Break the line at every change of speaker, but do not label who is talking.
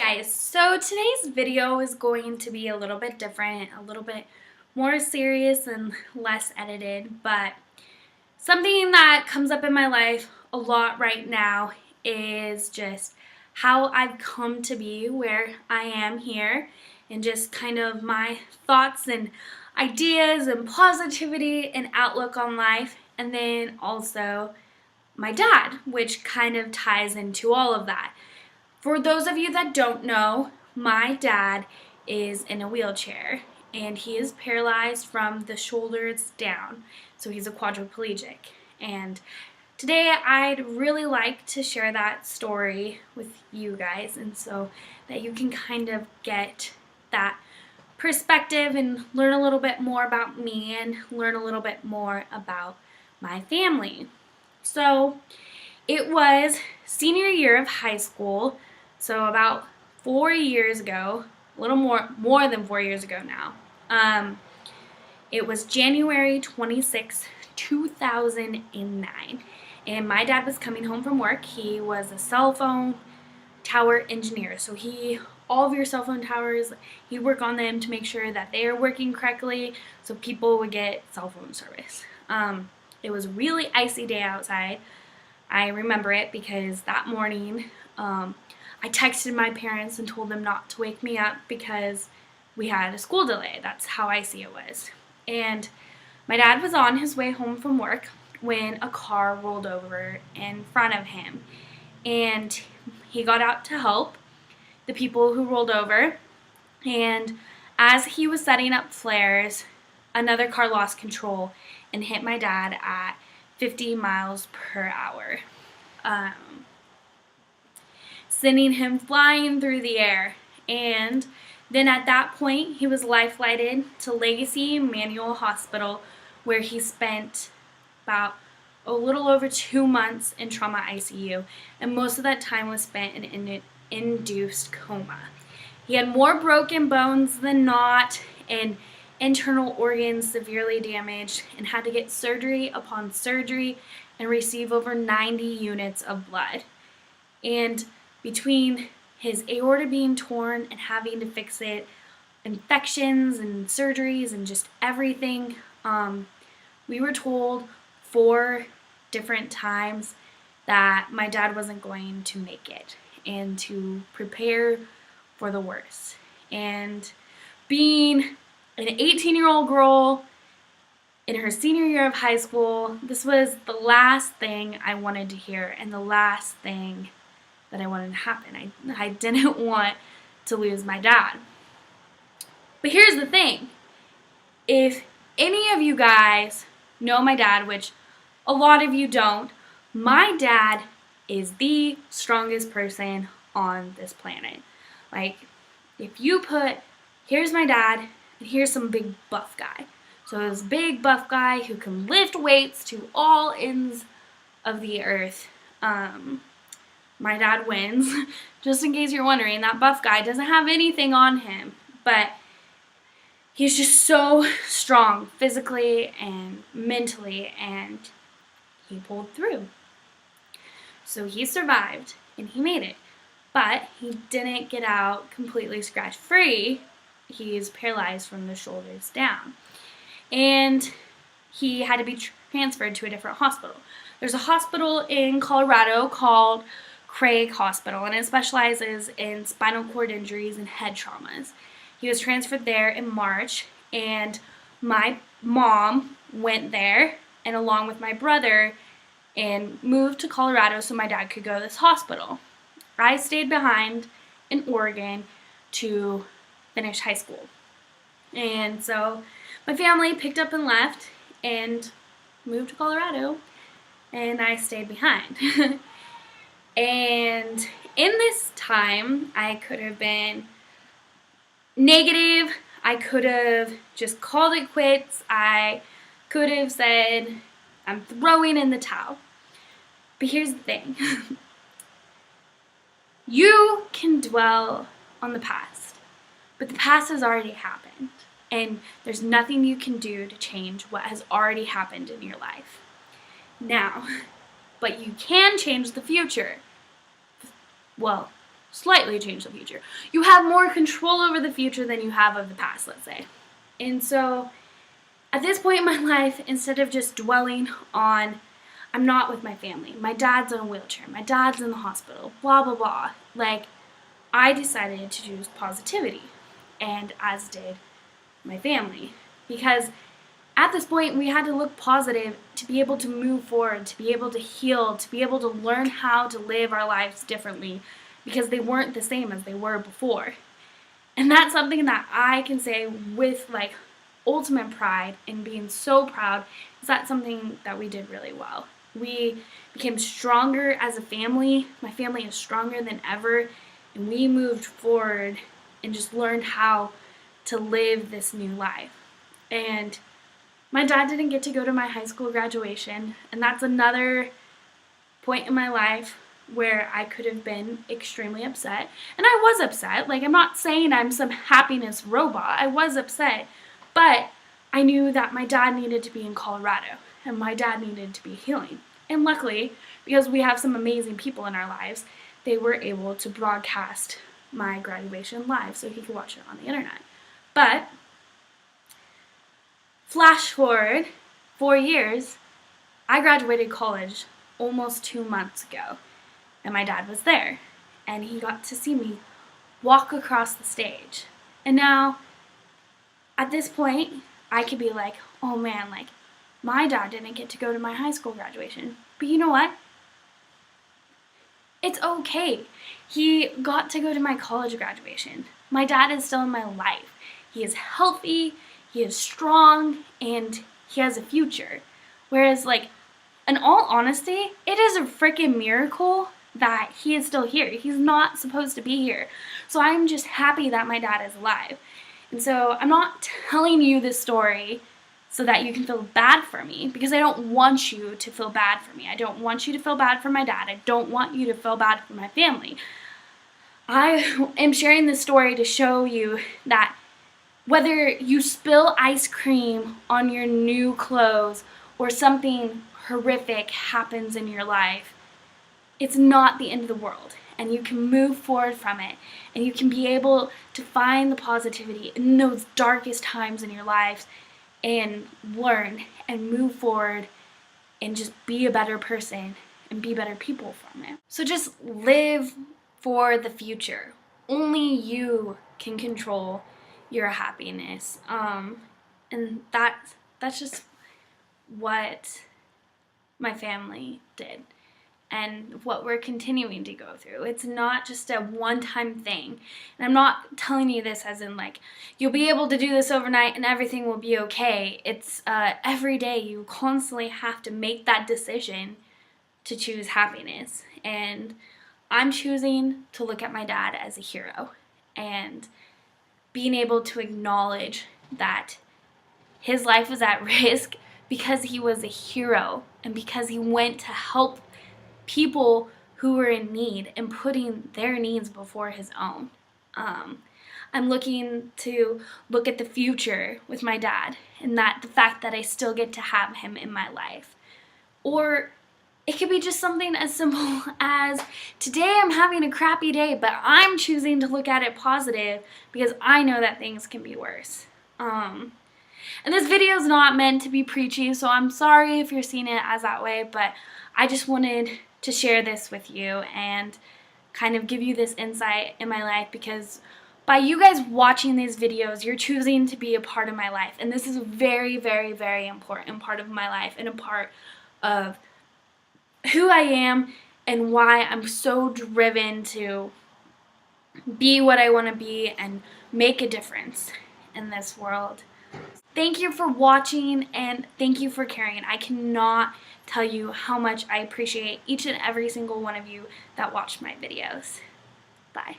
guys, so today's video is going to be a little bit different, a little bit more serious and less edited, but something that comes up in my life a lot right now is just how I've come to be where I am here and just kind of my thoughts and ideas and positivity and outlook on life, and then also my dad, which kind of ties into all of that. For those of you that don't know, my dad is in a wheelchair and he is paralyzed from the shoulders down, so he's a quadriplegic. And today I'd really like to share that story with you guys, and so that you can kind of get that perspective and learn a little bit more about me and learn a little bit more about my family. So it was senior year of high school. So about 4 years ago, a little more than 4 years ago now. It was January 26, 2009, and my dad was coming home from work. He was a cell phone tower engineer, so all of your cell phone towers, he'd work on them to make sure that they are working correctly so people would get cell phone service. It was a really icy day outside. I remember it because that morning, I texted my parents and told them not to wake me up because we had a school delay. That's how icy it was. And my dad was on his way home from work when a car rolled over in front of him. And he got out to help the people who rolled over. And as he was setting up flares, another car lost control and hit my dad at 50 miles per hour. Sending him flying through the air. And then at that point, he was life-flighted to Legacy Manual Hospital, where he spent about a little over 2 months in trauma ICU, and most of that time was spent in an induced coma. He had more broken bones than not, and internal organs severely damaged, and had to get surgery upon surgery and receive over 90 units of blood. And between his aorta being torn and having to fix it, infections and surgeries and just everything, we were told 4 different times that my dad wasn't going to make it and to prepare for the worst. And being an 18-year-old girl in her senior year of high school, this was the last thing I wanted to hear and the last thing that I wanted to happen. I didn't want to lose my dad. But here's the thing. If any of you guys know my dad, which a lot of you don't, my dad is the strongest person on this planet. Like, if you put, here's my dad, and here's some big buff guy. So this big buff guy who can lift weights to all ends of the earth. My dad wins. Just in case you're wondering, that buff guy doesn't have anything on him, but he's just so strong physically and mentally, and he pulled through. So he survived and he made it, but he didn't get out completely scratch-free. He's paralyzed from the shoulders down, and he had to be transferred to a different hospital. There's a hospital in Colorado called Craig Hospital, and it specializes in spinal cord injuries and head traumas. He was transferred there in March, and my mom went there, and along with my brother, and moved to Colorado so my dad could go to this hospital. I stayed behind in Oregon to finish high school. And so my family picked up and left and moved to Colorado, and I stayed behind. And in this time, I could have been negative. I could have just called it quits. I could have said, I'm throwing in the towel. But here's the thing. You can dwell on the past, but the past has already happened, and there's nothing you can do to change what has already happened in your life. Now, but you can change the future. Well, slightly change the future. You have more control over the future than you have of the past, let's say. And so at this point in my life, instead of just dwelling on, I'm not with my family, my dad's in a wheelchair, my dad's in the hospital, blah, blah, blah, like, I decided to choose positivity, and as did my family, because at this point we had to look positive to be able to move forward, to be able to heal, to be able to learn how to live our lives differently, because they weren't the same as they were before. And that's something that I can say with like ultimate pride, and being so proud, is that something that we did really well. We became stronger as a family. My family is stronger than ever, and we moved forward and just learned how to live this new life. And my dad didn't get to go to my high school graduation, and that's another point in my life where I could have been extremely upset. And I was upset. Like, I'm not saying I'm some happiness robot. I was upset. But I knew that my dad needed to be in Colorado, and my dad needed to be healing. And luckily, because we have some amazing people in our lives, they were able to broadcast my graduation live so he could watch it on the internet. But flash forward 4 years, I graduated college almost 2 months ago, and my dad was there, and he got to see me walk across the stage. And now, at this point, I could be like, oh man, like, my dad didn't get to go to my high school graduation. But you know what? It's okay. He got to go to my college graduation. My dad is still in my life. He is healthy, he is strong, and he has a future. Whereas, like, in all honesty, it is a freaking miracle that he is still here. He's not supposed to be here. So I'm just happy that my dad is alive. And so I'm not telling you this story so that you can feel bad for me, because I don't want you to feel bad for me. I don't want you to feel bad for my dad. I don't want you to feel bad for my family. I am sharing this story to show you that whether you spill ice cream on your new clothes or something horrific happens in your life, it's not the end of the world, and you can move forward from it, and you can be able to find the positivity in those darkest times in your life and learn and move forward and just be a better person and be better people from it. So just live for the future. Only you can control your happiness. And that's just what my family did, and what we're continuing to go through. It's not just a one-time thing. And I'm not telling you this as in like, you'll be able to do this overnight and everything will be okay. It's every day you constantly have to make that decision to choose happiness. And I'm choosing to look at my dad as a hero, and being able to acknowledge that his life was at risk because he was a hero, and because he went to help people who were in need and putting their needs before his own. I'm looking to look at the future with my dad, and that the fact that I still get to have him in my life. Or it could be just something as simple as, today I'm having a crappy day, but I'm choosing to look at it positive because I know that things can be worse. And this video is not meant to be preachy, so I'm sorry if you're seeing it as that way, but I just wanted to share this with you and kind of give you this insight in my life, because by you guys watching these videos, you're choosing to be a part of my life, and this is a very, very, very important part of my life, and a part of who I am and why I'm so driven to be what I want to be and make a difference in this world. Thank you for watching, and thank you for caring. I cannot tell you how much I appreciate each and every single one of you that watched my videos. Bye.